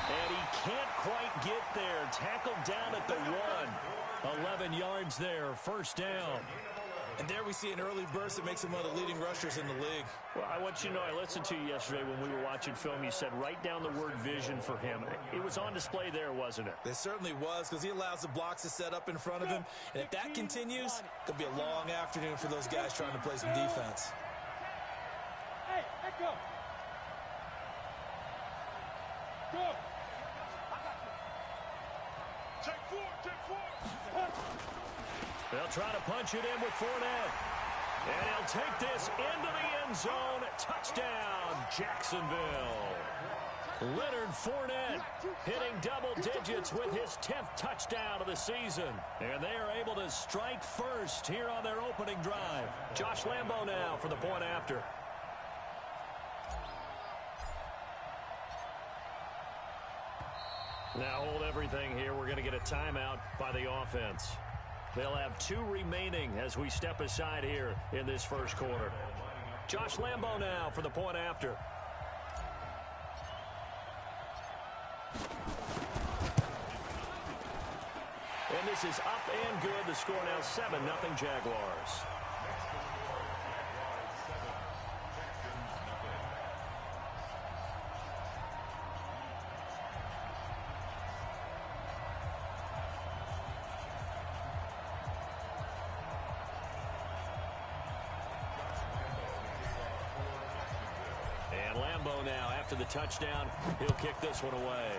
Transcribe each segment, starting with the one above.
And he can't quite get there. Tackled down at the 1. 11 yards there, first down. And there we see an early burst that makes him one of the leading rushers in the league. Well, I want you to know, I listened to you yesterday when we were watching film. You said write down the word vision for him. It was on display there, wasn't it? It certainly was, because he allows the blocks to set up in front of him. And if that continues, it could be a long afternoon for those guys trying to play some defense. Hey, let go. Go. Take four. They'll try to punch it in with Fournette. And he'll take this into the end zone. Touchdown, Jacksonville. Leonard Fournette hitting double digits with his 10th touchdown of the season. And they are able to strike first here on their opening drive. Josh Lambo now for the point after. Now hold everything here. We're going to get a timeout by the offense. They'll have 2 remaining as we step aside here in this first quarter. Josh Lambo now for the point after. And this is up and good. The score now 7-0 Jaguars. And Lambo now, after the touchdown, he'll kick this one away.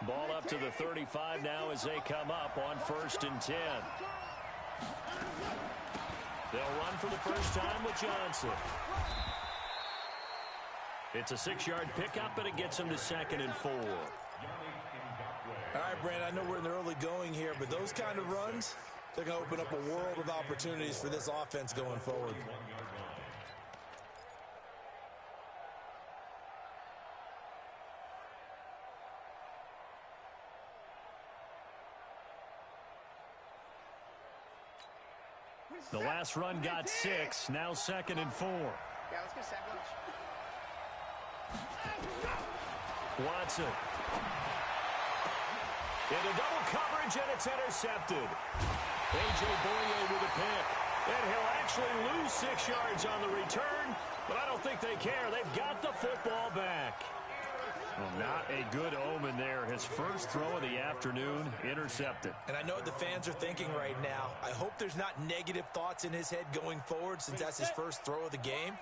Ball up to the 35 now as they come up on 1st and 10. They'll run for the first time with Johnson. It's a 6-yard pickup, and it gets him to 2nd and 4. All right, Brandon, I know we're in the early going here, but those kind of runs, they're going to open up a world of opportunities for this offense going forward. The last run got 6, now 2nd and 4. Yeah, let's get sandwich. Watson. Into double coverage, and it's intercepted. A.J. Boye with a pick. And he'll actually lose 6 yards on the return, but I don't think they care. They've got the football back. Well, not a good omen there. His first throw of the afternoon, intercepted. And I know what the fans are thinking right now. I hope there's not negative thoughts in his head going forward, since that's his first throw of the game.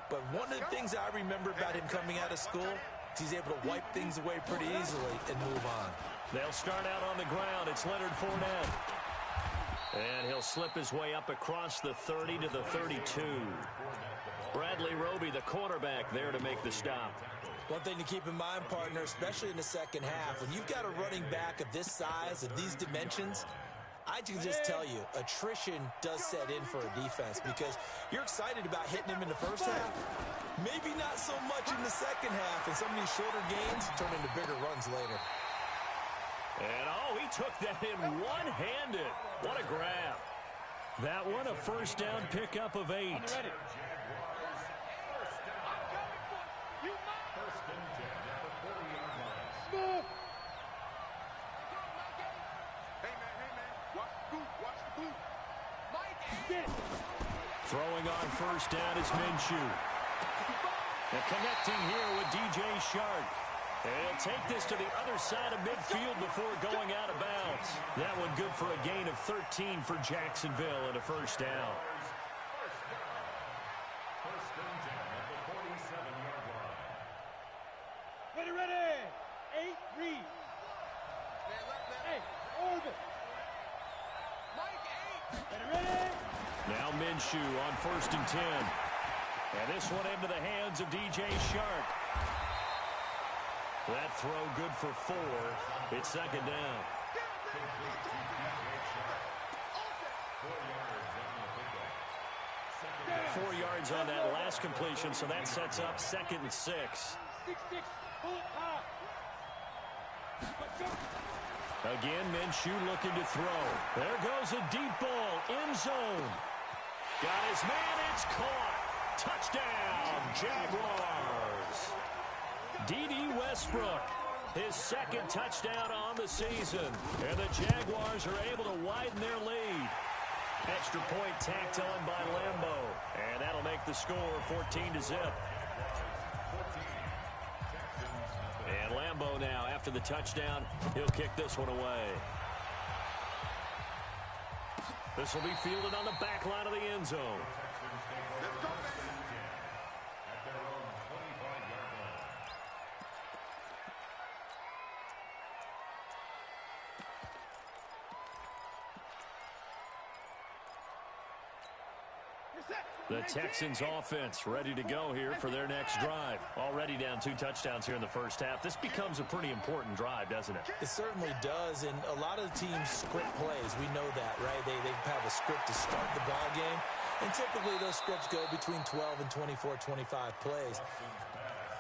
But one of the things I remember about him coming out of school is he's able to wipe things away pretty easily and move on. They'll start out on the ground. It's Leonard Fournette. And he'll slip his way up across the 30 to the 32. Bradley Roby, the quarterback, there to make the stop. One thing to keep in mind, partner, especially in the second half, when you've got a running back of this size, of these dimensions, I can just tell you, attrition does set in for a defense, because you're excited about hitting him in the first half, maybe not so much in the second half, and some of these shorter gains turn into bigger runs later. And, oh, he took that in one-handed. What a grab. That one, a first down pickup of 8. Throwing on first down is Minshew. And connecting here with DJ Shark. And take this to the other side of midfield before going out of bounds. That one good for a gain of 13 for Jacksonville and a first down. Ready. 8, read. Hey, orbit. Ready. Now Minshew on 1st and 10. And this one into the hands of DJ Shark. That throw good for 4. It's 2nd down. yards on that last completion, so that sets up 2nd and 6. 6-6. Pull it high. Again, Minshew looking to throw. There goes a deep ball. End zone. Got his man. It's caught. Touchdown, Jaguars. D.D. Westbrook, his 2nd touchdown on the season. And the Jaguars are able to widen their lead. Extra point tacked on by Lambo. And that'll make the score 14-0. And Lambo now, after the touchdown, he'll kick this one away. This will be fielded on the back line of the end zone. The Texans offense ready to go here for their next drive. Already down 2 touchdowns here in the first half. This becomes a pretty important drive, doesn't it? It certainly does, and a lot of the teams script plays. We know that, right? They have a script to start the ball game, and typically those scripts go between 12 and 24, 25 plays.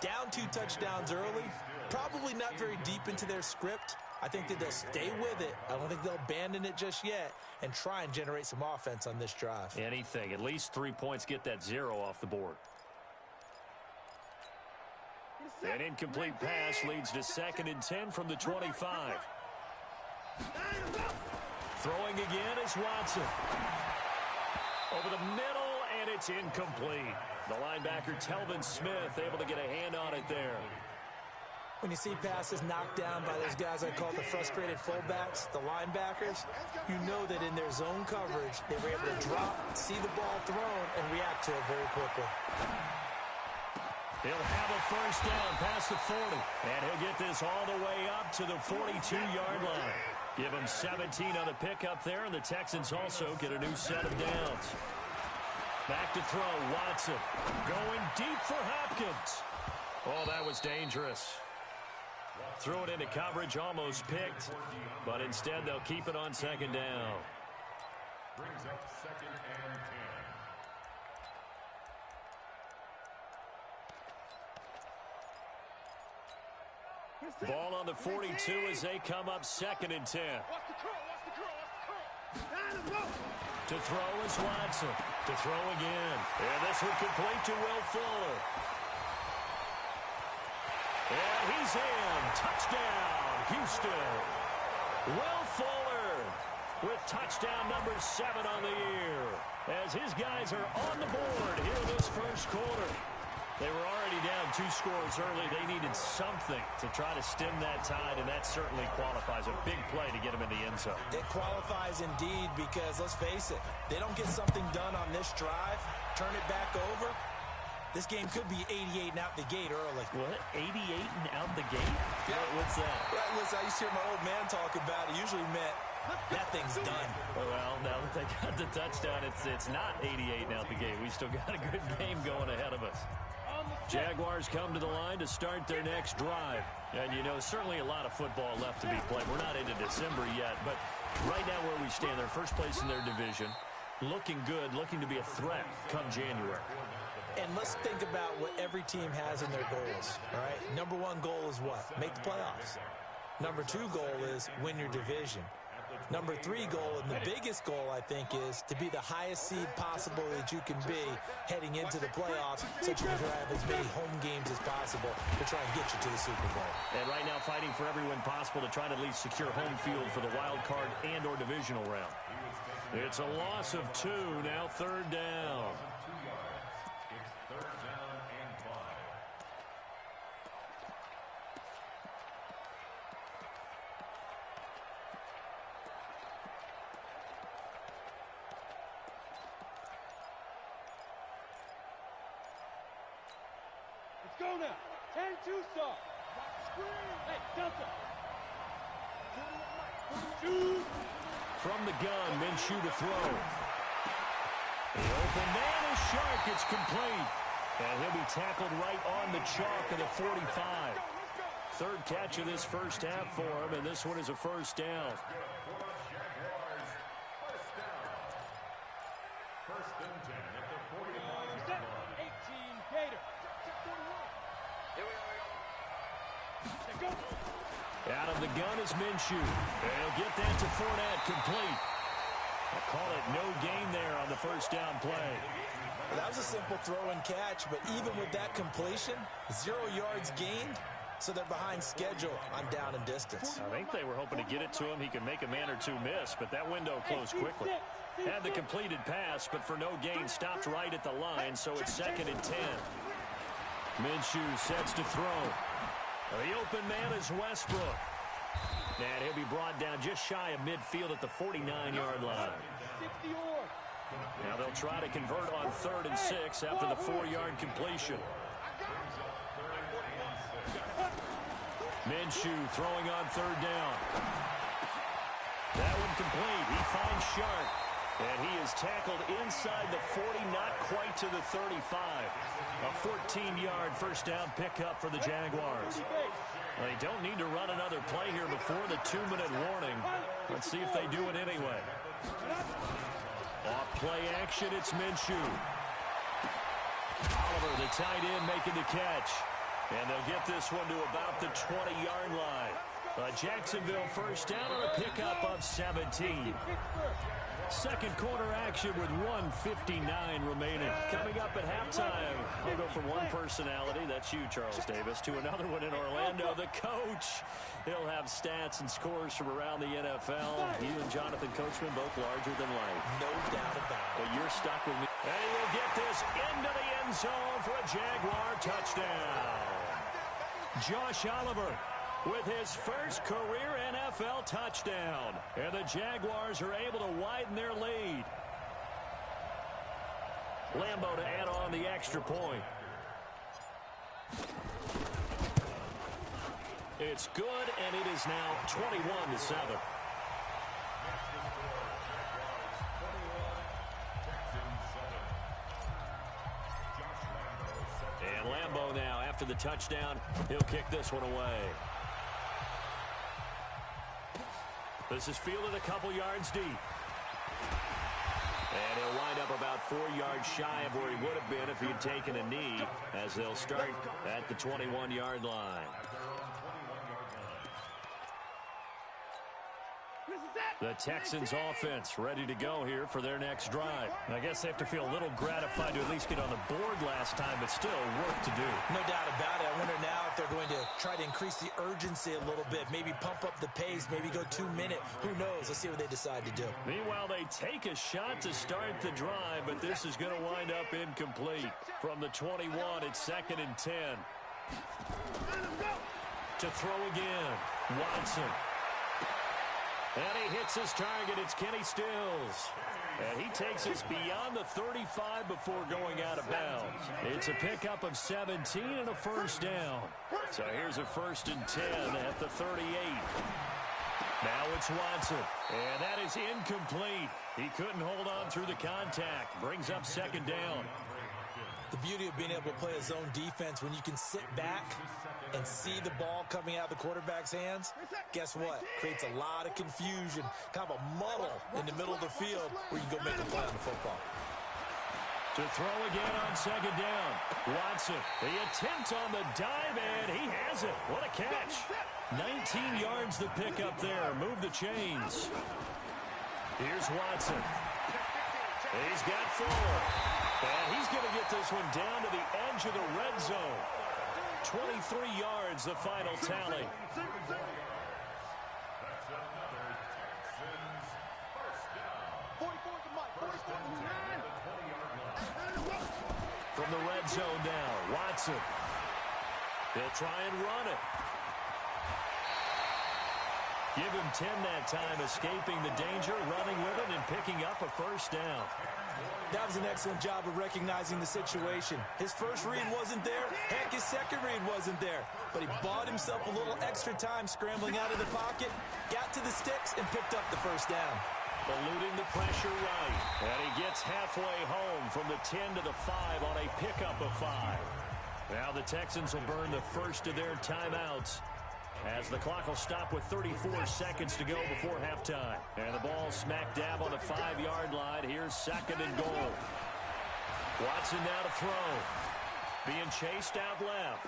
Down 2 touchdowns early, probably not very deep into their script. I think that they'll stay with it. I don't think they'll abandon it just yet and try and generate some offense on this drive. Anything. At least 3 points, get that 0 off the board. An incomplete pass leads to 2nd and 10 from the 25. Throwing again is Watson. Over the middle, and it's incomplete. The linebacker, Telvin Smith, able to get a hand on it there. When you see passes knocked down by those guys I call the frustrated fullbacks, the linebackers, you know that in their zone coverage, they were able to drop, see the ball thrown, and react to it very quickly. He'll have a first down past the 40, and he'll get this all the way up to the 42-yard line. Give him 17 on the pickup there, and the Texans also get a new set of downs. Back to throw, Watson. Going deep for Hopkins. Oh, that was dangerous. Threw it into coverage, almost picked, but instead they'll keep it on 2nd down. Brings up 2nd and 10. Ball on the 42 as they come up 2nd and 10. Watch the curl, watch the curl, watch the curl. To throw is Watson. To throw again. And this one complete to Will Fuller. And he's in. Touchdown, Houston. Will Fuller with touchdown number 7 on the year. As his guys are on the board here in this first quarter. They were already down 2 scores early. They needed something to try to stem that tide, and that certainly qualifies. A big play to get him in the end zone. It qualifies indeed because, let's face it, they don't get something done on this drive, turn it back over. This game could be 88 and out the gate early. What? 88 and out the gate? Yeah. What's that? Right, listen, I used to hear my old man talk about it. Usually meant that thing's done. Well, now that they got the touchdown, it's not 88 and out the gate. We still got a good game going ahead of us. Jaguars come to the line to start their next drive. And, you know, certainly a lot of football left to be played. We're not into December yet, but right now where we stand, they're first place in their division. Looking good, looking to be a threat come January. And let's think about what every team has in their goals, all right? Number 1 goal is what? Make the playoffs. Number 2 goal is win your division. Number 3 goal, and the biggest goal, I think, is to be the highest seed possible that you can be heading into the playoffs so you can have as many home games as possible to try and get you to the Super Bowl. And right now fighting for every win possible to try to at least secure home field for the wild card and or divisional round. It's a loss of 2, now 3rd down. Let's go now. 10-2 start. Hey, Delta. Shoot. From the gun, Minshew to throw. The open man is Shark. It's complete. And he'll be tackled right on the chalk of the 45. 3rd catch of this first half for him, and this one is a first down. First and 10 at the 49-yard line. 18 Gator. Here we go. Out of the gun is Minshew. They'll get that to Fournette, complete. I'll call it no gain there on the first down play. Well, that was a simple throw and catch, but even with that completion, 0 yards gained, so they're behind schedule on down and distance. I think they were hoping to get it to him. He could make a man or two miss, but that window closed quickly. Had the completed pass, but for no gain, stopped right at the line, so it's 2nd and 10. Minshew sets to throw. The open man is Westbrook. And he'll be brought down just shy of midfield at the 49-yard line. Now they'll try to convert on 3rd and 6 after the 4-yard completion. Minshew throwing on 3rd down. That one complete. He finds Sharp. And he is tackled inside the 40, not quite to the 35. A 14-yard first down pickup for the Jaguars. They don't need to run another play here before the 2-minute warning. Let's see if they do it anyway. Off play action, it's Minshew. Oliver, the tight end, making the catch. And they'll get this one to about the 20-yard line. Jacksonville first down on a pickup of 17. Second quarter action with 1:59 remaining. Coming up at halftime, I'll go from one personality, that's you, Charles Davis, to another one in Orlando, the coach. He'll have stats and scores from around the NFL. You and Jonathan Coachman, both larger than life. No doubt about it. But you're stuck with me. And he'll get this into the end zone for a Jaguar touchdown. Josh Oliver with his first career NFL touchdown. And the Jaguars are able to widen their lead. Lambeau to add on the extra point. It's good, and it is now 21-7. And Lambeau now, after the touchdown, he'll kick this one away. This is fielded a couple yards deep. And he'll wind up about 4 yards shy of where he would have been if he had taken a knee, as they'll start at the 21-yard line. The Texans offense ready to go here for their next drive. I guess they have to feel a little gratified to at least get on the board last time, but still work to do. No doubt about it. I wonder now if they're going to try to increase the urgency a little bit, maybe pump up the pace, maybe go 2-minute. Who knows? Let's see what they decide to do. Meanwhile, they take a shot to start the drive, but this is going to wind up incomplete. From the 21, it's 2nd and 10. To throw again, Watson. And he hits his target. It's Kenny Stills. And he takes us beyond the 35 before going out of bounds. It's a pickup of 17 and a first down. So here's a 1st and 10 at the 38. Now it's Watson. And that is incomplete. He couldn't hold on through the contact. Brings up 2nd down. The beauty of being able to play a zone defense, when you can sit back and see the ball coming out of the quarterback's hands, guess what? Creates a lot of confusion, kind of a muddle in the middle of the field where you can go make a play on the football. To throw again on 2nd down. Watson, the attempt on the dive, and he has it. What a catch. 19 yards the pickup there. Move the chains. Here's Watson. He's got 4. And he's going to get this one down to the edge of the red zone. 23 yards, the final tally. From the red zone now, Watson. They'll try and run it. Give him 10 that time, escaping the danger, running with it, and picking up a first down. That was an excellent job of recognizing the situation. His first read wasn't there. Heck, his second read wasn't there. But he bought himself a little extra time scrambling out of the pocket, got to the sticks, and picked up the first down. Eluding the pressure right. And he gets halfway home from the 10 to the 5 on a pickup of 5. Now the Texans will burn the first of their timeouts. as the clock will stop with 34 seconds to go before halftime. And the ball smack dab on the 5-yard line. Here's 2nd and goal. Watson now to throw. Being chased out left.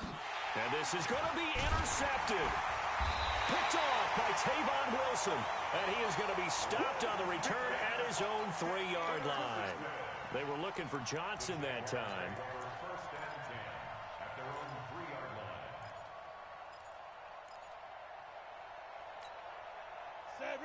And this is going to be intercepted. Picked off by Tavon Wilson. And he is going to be stopped on the return at his own 3-yard line. They were looking for Johnson that time.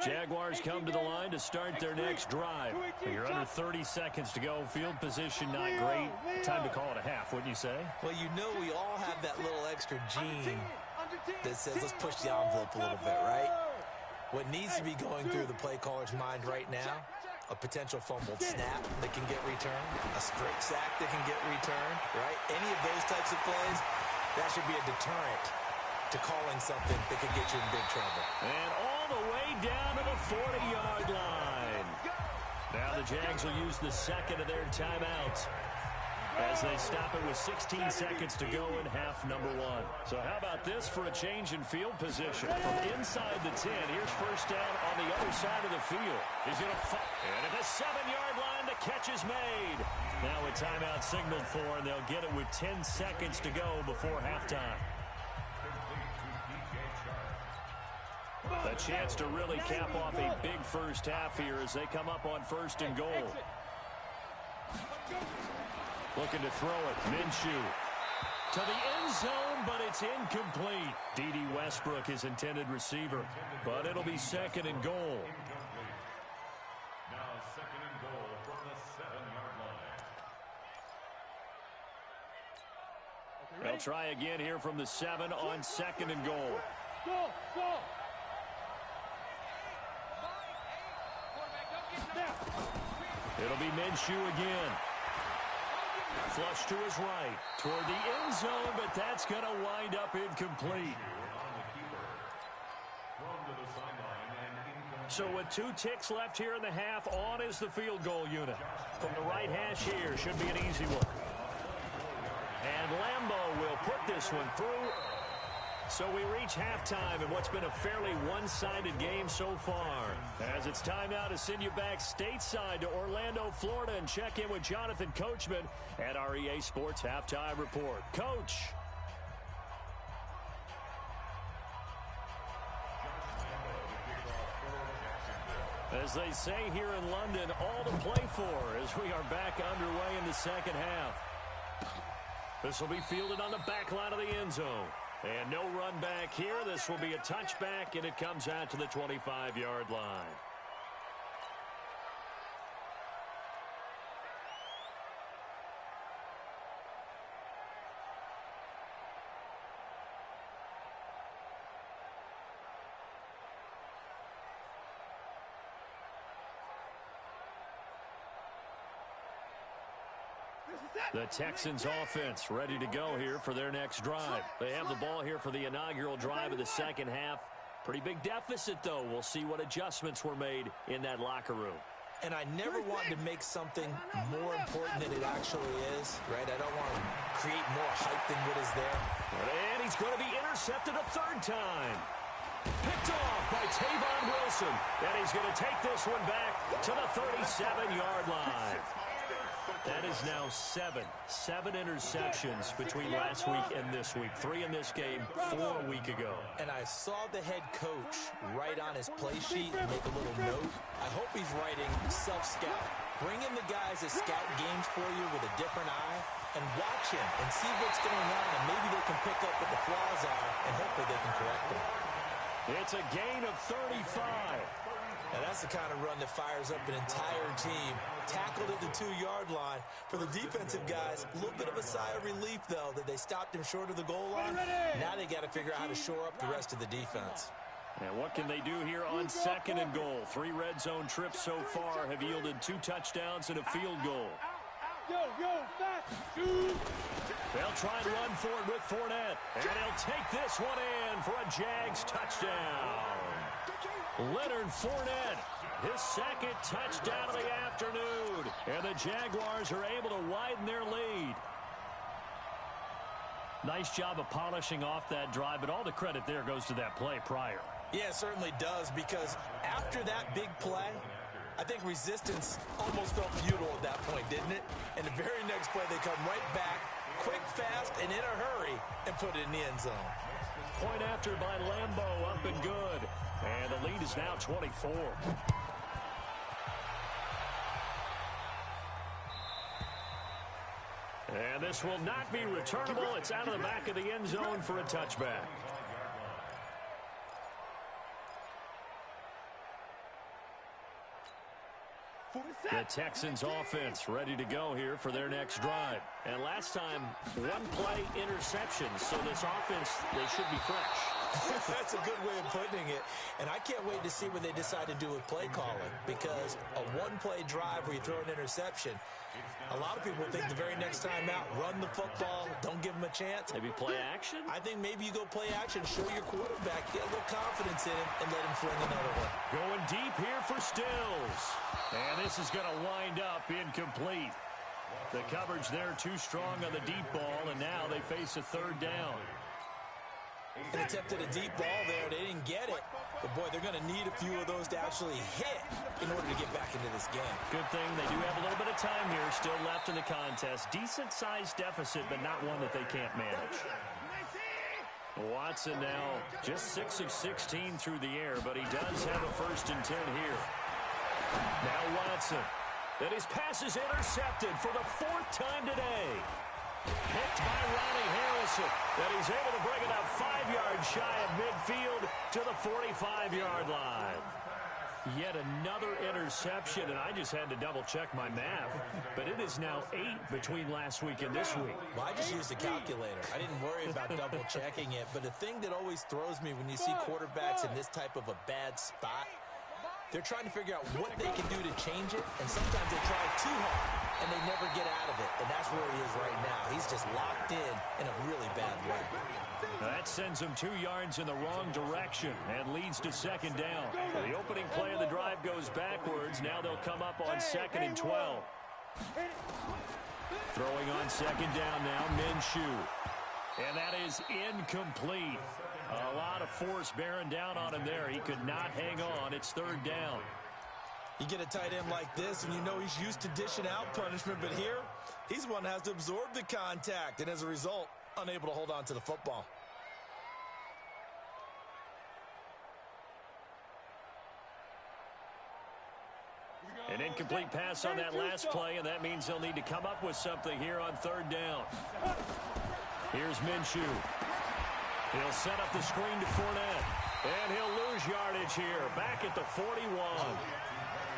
Jaguars come to the line to start their next drive. You're under 30 seconds to go. Field position not great. Time to call it a half, wouldn't you say? Well, you know we all have that little extra gene that says let's push the envelope a little bit, right? What needs to be going through the play caller's mind right now, a potential fumbled snap that can get returned, a strip sack that can get returned, right? Any of those types of plays, that should be a deterrent to calling something that could get you in big trouble. And all the way down to the 40-yard line. Now the Jags will use the second of their timeouts as they stop it with 16 seconds to go in half number 1. So how about this for a change in field position? From inside the 10, here's first down on the other side of the field. He's going to and at the 7-yard line, the catch is made. Now a timeout signaled for, and they'll get it with 10 seconds to go before halftime. A chance to really cap off a big first half here as they come up on 1st and goal. Looking to throw it. Minshew to the end zone, but it's incomplete. D.D. Westbrook, his intended receiver. But it'll be 2nd and goal. Now 2nd and goal from the 7-yard line. They'll try again here from the 7 on 2nd and goal. Go! It'll be Minshew again. Flush to his right toward the end zone, but that's going to wind up incomplete. So with 2 ticks left here in the half, on is the field goal unit. From the right hash here, should be an easy one. And Lambeau will put this one through. So we reach halftime in what's been a fairly one-sided game so far. As it's time now to send you back stateside to Orlando, Florida, and check in with Jonathan Coachman at our EA Sports Halftime Report. Coach. As they say here in London, all to play for as we are back underway in the second half. This will be fielded on the back line of the end zone. And no run back here. This will be a touchback, and it comes out to the 25-yard line. The Texans offense ready to go here for their next drive. They have the ball here for the inaugural drive of the second half. Pretty big deficit, though. We'll see what adjustments were made in that locker room. And I never wanted to make something more important than it actually is, right? I don't want to create more hype than what is there. And he's going to be intercepted a 3rd time. Picked off by Tavon Wilson. And he's going to take this one back to the 37-yard line. That is now 7 interceptions between last week and this week. 3 in this game, 4 a week ago. And I saw the head coach write on his play sheet, make a little note. I hope he's writing self-scout. Bring in the guys that scout games for you with a different eye and watch him and see what's going on, and maybe they can pick up what the flaws are, and hopefully they can correct them. It's a gain of 35. Now that's the kind of run that fires up an entire team. Tackled at the 2-yard line. For the defensive guys, a little bit of a sigh of relief, though, that they stopped him short of the goal line. Now they got to figure out how to shore up the rest of the defense. And what can they do here on 2nd and goal? 3 red zone trips so far have yielded 2 touchdowns and a field goal. They'll try and run for it with Fournette. And he'll take this one in for a Jags touchdown. Leonard Fournette, his 2nd touchdown of the afternoon. And the Jaguars are able to widen their lead. Nice job of polishing off that drive, but all the credit there goes to that play prior. Yeah, it certainly does, because after that big play, I think resistance almost felt futile at that point, didn't it? And the very next play, they come right back, quick, fast, and in a hurry, and put it in the end zone. Point after by Lambeau, up and good. And the lead is now 24. And this will not be returnable. It's out of the back of the end zone for a touchback. The Texans offense ready to go here for their next drive. And last time, one play interception. So this offense, they should be fresh. That's a good way of putting it. And I can't wait to see what they decide to do with play calling, because a one-play drive where you throw an interception, a lot of people think the very next time out, run the football, don't give them a chance. Maybe play action? I think maybe you go play action, show your quarterback, get a little confidence in him, and let him fling another one. Going deep here for Stills. And this is going to wind up incomplete. The coverage there too strong on the deep ball, and now they face a third down. An attempt at a deep ball there. They didn't get it. But, boy, they're going to need a few of those to actually hit in order to get back into this game. Good thing they do have a little bit of time here still left in the contest. Decent-sized deficit, but not one that they can't manage. Watson now just 6 of 16 through the air, but he does have a 1st and 10 here. Now Watson. And his pass is intercepted for the 4th time today. Picked by Ronnie Harrison. And he's able to bring it up 5 yards shy of midfield to the 45-yard line. Yet another interception, and I just had to double-check my math. But it is now 8 between last week and this week. Well, I just used a calculator. I didn't worry about double-checking it. But the thing that always throws me when you see quarterbacks in this type of a bad spot, they're trying to figure out what they can do to change it, and sometimes they try too hard, and they never get out of it. And that's where he is right now. He's just locked in a really bad way. That sends him 2 yards in the wrong direction and leads to 2nd down. The opening play of the drive goes backwards. Now they'll come up on 2nd and 12. Throwing on 2nd down now, Minshew. And that is incomplete. A lot of force bearing down on him there. He could not hang on. It's 3rd down. You get a tight end like this, and you know he's used to dishing out punishment, but here, he's one that has to absorb the contact, and as a result, unable to hold on to the football. An incomplete pass on that last play, and that means they'll need to come up with something here on 3rd down. Here's Minshew. He'll set up the screen to Fournette. And he'll lose yardage here, back at the 41.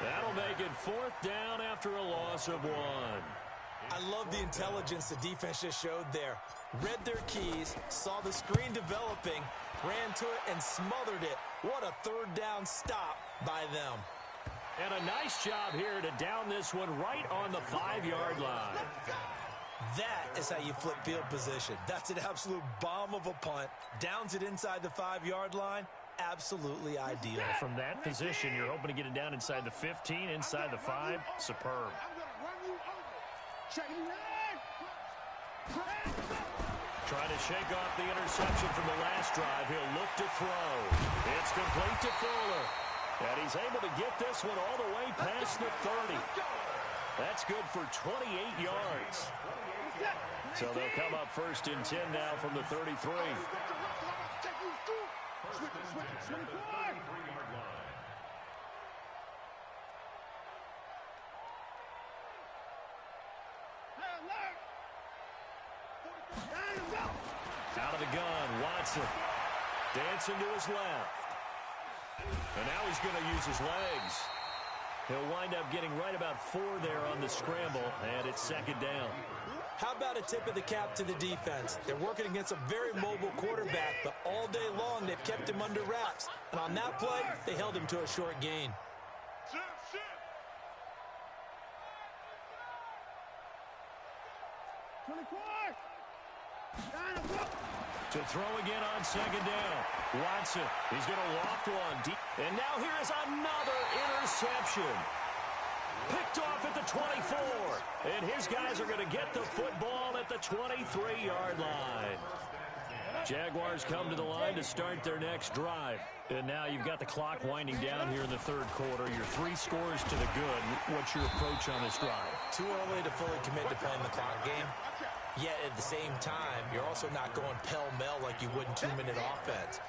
That'll make it 4th down after a loss of 1. I love the intelligence the defense just showed there. Read their keys, saw the screen developing, ran to it, and smothered it. What a 3rd down stop by them. And a nice job here to down this one right on the 5-yard line. That is how you flip field position. That's an absolute bomb of a punt. Downs it inside the 5-yard line. Absolutely ideal. From that position, you're hoping to get it down inside the 15, inside the 5. Superb. Trying to shake off the interception from the last drive. He'll look to throw. It's complete to Fuller. And he's able to get this one all the way past the 30. That's good for 28 yards. So they'll come up 1st and 10 now from the 33. Out of the gun, Watson. Dancing to his left. And now he's going to use his legs. He'll wind up getting right about 4 there on the scramble, and it's 2nd down. How about a tip of the cap to the defense? They're working against a very mobile quarterback, but all day long they've kept him under wraps. And on that play, they held him to a short gain. To throw again on 2nd down. Watson, he's going to loft one deep. And now here is another interception. Picked off at the 24. And his guys are going to get the football at the 23-yard line. Jaguars come to the line to start their next drive. And now you've got the clock winding down here in the third quarter. You're 3 scores to the good. What's your approach on this drive? Too early to fully commit to playing the clock game. Yet at the same time, you're also not going pell-mell like you would in 2-minute offense.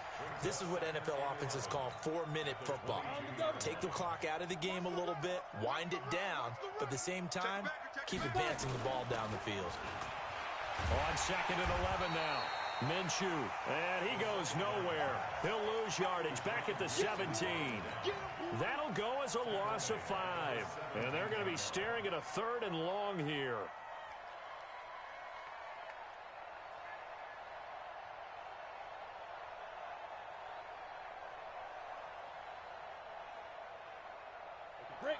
This is what NFL offenses call 4-minute football. Take the clock out of the game a little bit, wind it down, but at the same time, keep advancing the ball down the field. On 2nd and 11 now. Minshew, and he goes nowhere. He'll lose yardage back at the 17. That'll go as a loss of 5. And they're going to be staring at a 3rd and long here. Break.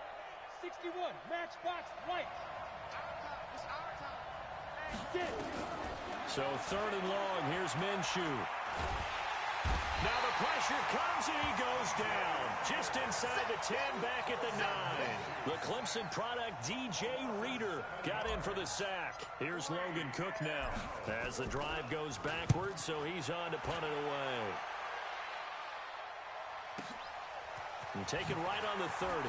61. Matchbox lights. It's our time. So 3rd and long. Here's Minshew. Now the pressure comes and he goes down. Just inside the 10, back at the 9. The Clemson product, DJ Reader, got in for the sack. Here's Logan Cook now as the drive goes backwards, so he's on to punt it away. And take it right on the 30.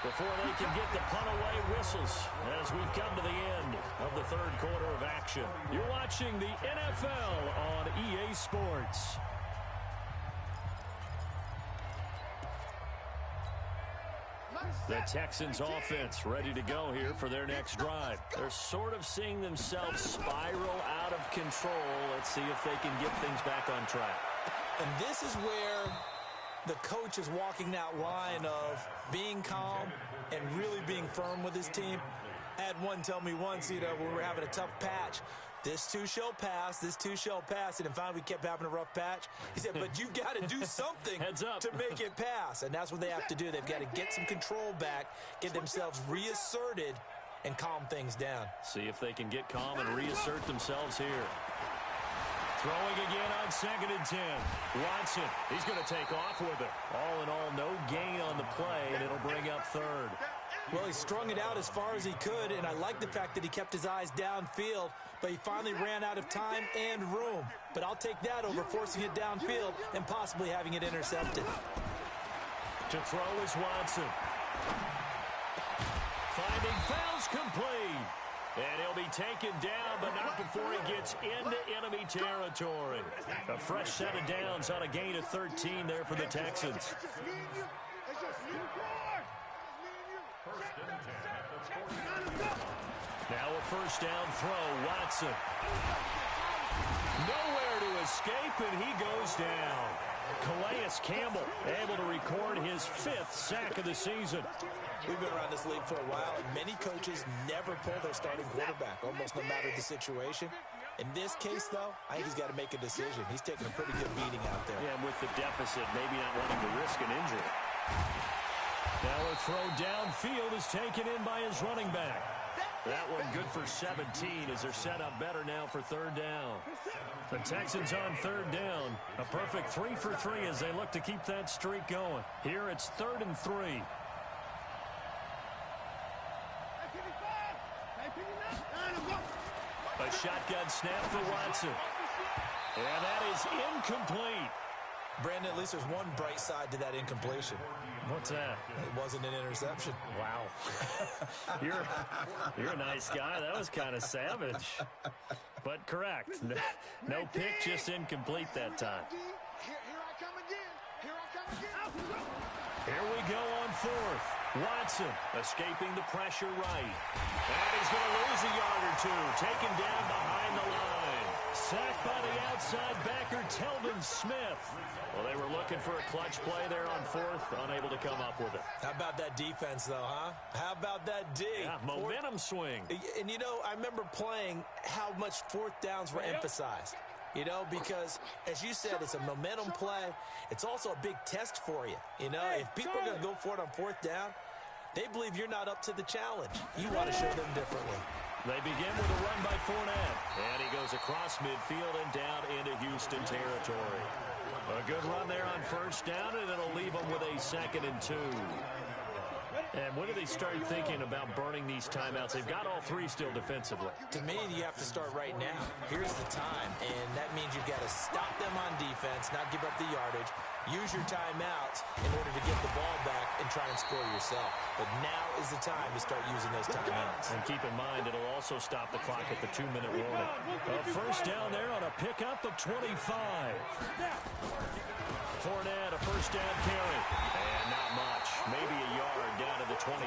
Before they can get the punt away, whistles as we've come to the end of the third quarter of action. You're watching the NFL on EA Sports. The Texans offense ready to go here for their next drive. They're sort of seeing themselves spiral out of control. Let's see if they can get things back on track. And this is where the coach is walking that line of being calm and really being firm with his team. I had one tell me once, when we were having a tough patch, this too shall pass, this too shall pass. And finally we kept having a rough patch. He said, but you've got to do something Heads up. to make it pass. And that's what they have to do. They've got to get some control back, get themselves reasserted, and calm things down. See if they can get calm and reassert themselves here. Throwing again on 2nd and 10. Watson, he's going to take off with it. All in all, no gain on the play, and it'll bring up 3rd. Well, he strung it out as far as he could, and I like the fact that he kept his eyes downfield, but he finally ran out of time and room. But I'll take that over forcing it downfield and possibly having it intercepted. To throw is Watson. Finding fouls complete. And he'll be taken down, but not before he gets into enemy territory. A fresh set of downs on a gain of 13 there for the Texans. Now a first down throw, Watson. Nowhere to escape, and he goes down. Calais Campbell able to record his 5th sack of the season. We've been around this league for a while, and many coaches never pull their starting quarterback, almost no matter the situation. In this case, though, I think he's got to make a decision. He's taking a pretty good beating out there. Yeah, and with the deficit, maybe not wanting to risk an injury. Now a throw downfield is taken in by his running back. That one good for 17 as they're set up better now for 3rd down. The Texans on 3rd down. A perfect 3 for 3 as they look to keep that streak going. Here it's 3rd and 3. A shotgun snap for Watson. And that is incomplete. Brandon, at least there's one bright side to that incompletion. What's that? It wasn't an interception. Wow. You're a nice guy. That was kind of savage. But correct. No pick, just incomplete that time. Here we go on 4th. Watson escaping the pressure right. And he's going to lose a yard or two. Taken down behind the line. Sacked by the outside backer, Telvin Smith. Well, they were looking for a clutch play there on 4th, unable to come up with it. How about that defense, though, huh? How about that D? Yeah, momentum swing. And, I remember playing how much 4th downs were emphasized. Because, as you said, it's a momentum play. It's also a big test for you. If people are going to go for it on 4th down, they believe you're not up to the challenge. You want to show them differently. They begin with a run by Fournette. And he goes across midfield and down into Houston territory. A A good run there on first down, and it'll leave them with a 2nd and 2. And when do they start thinking about burning these timeouts? They've got all 3 still defensively. To me, you have to start right now. Here's the time, and that means you've got to stop them on defense, not give up the yardage, use your timeouts in order to get the ball back and try and score yourself. But now is the time to start using those timeouts. And keep in mind, it'll also stop the clock at the 2-minute warning. A first down there on a pickup of 25. Fournette, a first down carry. And not much. Maybe a yard down to the 23.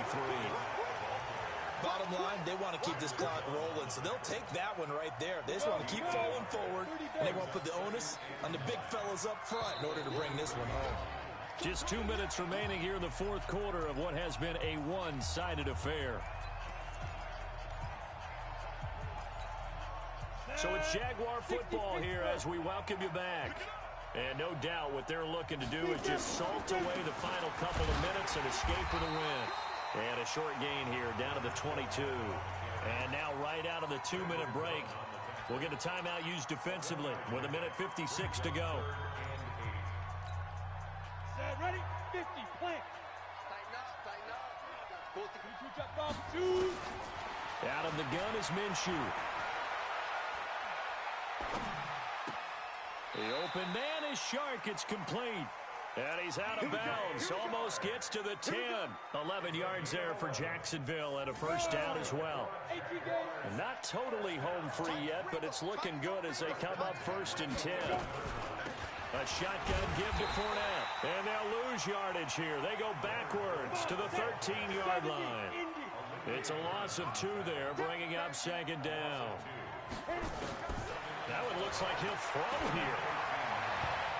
Bottom line, they want to keep this clock rolling, so they'll take that one right there. They just want to keep falling forward, and they want to put the onus on the big fellas up front in order to bring this one home. Just 2 minutes remaining here in the 4th quarter of what has been a one-sided affair. So it's Jaguar football here as we welcome you back. And no doubt what they're looking to do is just salt away the final couple of minutes and escape with a win. And a short gain here down to the 22. And now right out of the 2-minute break, we'll get a timeout used defensively with 1:56 to go. Set, ready, 50, plant. Tighten up. 2. Out of the gun is Minshew. The open man is Shark. It's complete. And he's out of bounds. Almost gets to the 10. 11 yards there for Jacksonville and a first down as well. Not totally home free yet, but it's looking good as they come up 1st and 10. A shotgun give to Fournette. And they'll lose yardage here. They go backwards to the 13-yard line. It's a loss of 2 there, bringing up 2nd down. That one looks like he'll throw here.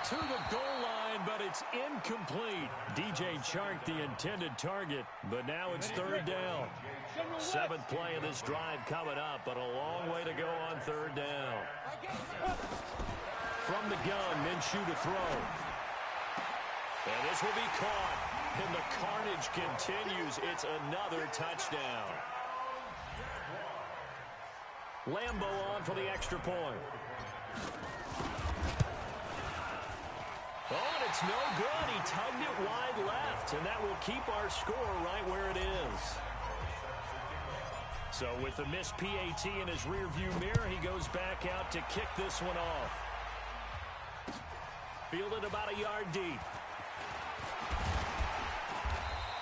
To the goal line, but it's incomplete. DJ Chark, the intended target, but now it's 3rd down. 7th play of this drive coming up, but a long way to go on 3rd down. From the gun, Minshew to throw. And this will be caught. And the carnage continues. It's another touchdown. Lambo on for the extra point. Oh, and it's no good. He tugged it wide left, and that will keep our score right where it is. So with the missed PAT in his rearview mirror, he goes back out to kick this one off. Fielded about a yard deep.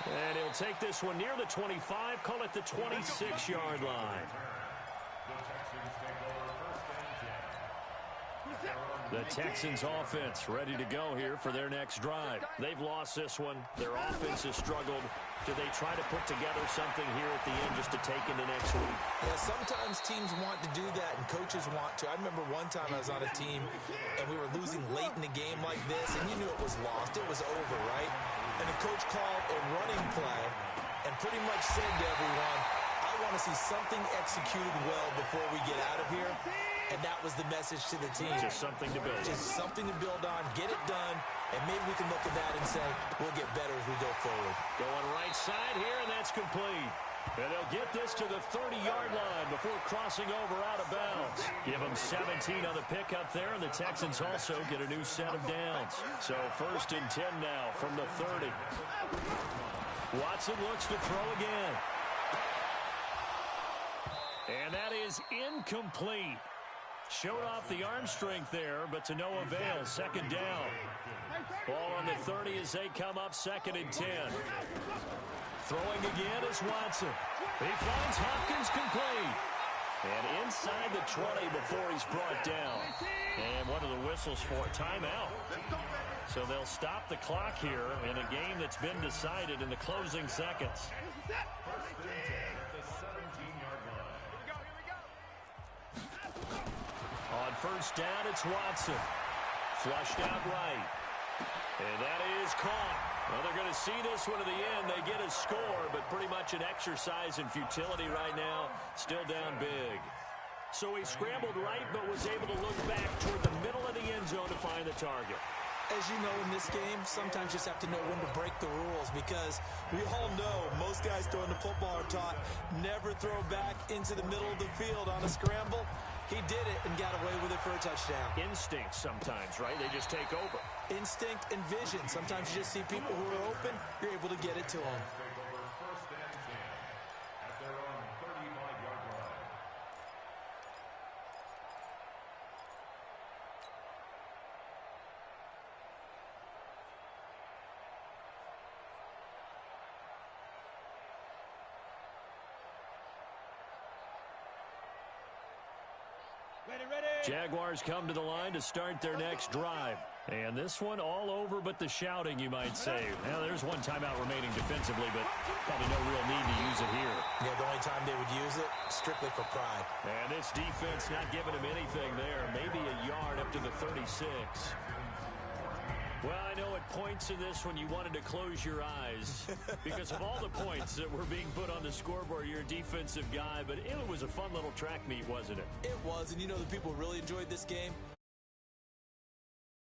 And he'll take this one near the 25, call it the 26-yard line. The Texans offense ready to go here for their next drive. They've lost this one. Their offense has struggled. Do they try to put together something here at the end just to take into next week? Yeah, sometimes teams want to do that and coaches want to. I remember one time I was on a team and we were losing late in the game like this, and you knew it was lost. It was over, right? And the coach called a running play and pretty much said to everyone, I want to see something executed well before we get out of here. And that was the message to the team. Just something to build. Just something to build on, get it done, and maybe we can look at that and say, we'll get better as we go forward. Going right side here, and that's complete. And they'll get this to the 30-yard line before crossing over out of bounds. Give them 17 on the pickup there, and the Texans also get a new set of downs. So 1st and 10 now from the 30. Watson looks to throw again. And that is incomplete. Showed off the arm strength there, but to no avail. 2nd down. Ball on the 30 as they come up 2nd and 10. Throwing again is Watson. He finds Hopkins complete. And inside the 20 before he's brought down. And one of the whistles for a timeout. So they'll stop the clock here in a game that's been decided in the closing seconds. On 1st down, it's Watson. Flushed out right. And that is caught. Well, they're going to see this one to the end. They get a score, but pretty much an exercise in futility right now. Still down big. So he scrambled right, but was able to look back toward the middle of the end zone to find the target. As you know, in this game, sometimes you just have to know when to break the rules, because we all know most guys throwing the football are taught never throw back into the middle of the field on a scramble. He did it and got away with it for a touchdown. Instinct sometimes, right? They just take over. instinct and vision. Sometimes you just see people who are open, you're able to get it to them. First and 10 at their own 35-yard line. Jaguars come to the line to start their next drive. And this one all over but the shouting, you might say. Now, there's one timeout remaining defensively, but probably no real need to use it here. Yeah, the only time they would use it, strictly for pride. And this defense not giving him anything there. Maybe a yard up to the 36. Well, I know at points in this when you wanted to close your eyes because of all the points that were being put on the scoreboard. You're a defensive guy, but it was a fun little track meet, wasn't it? It was, and you know the people really enjoyed this game?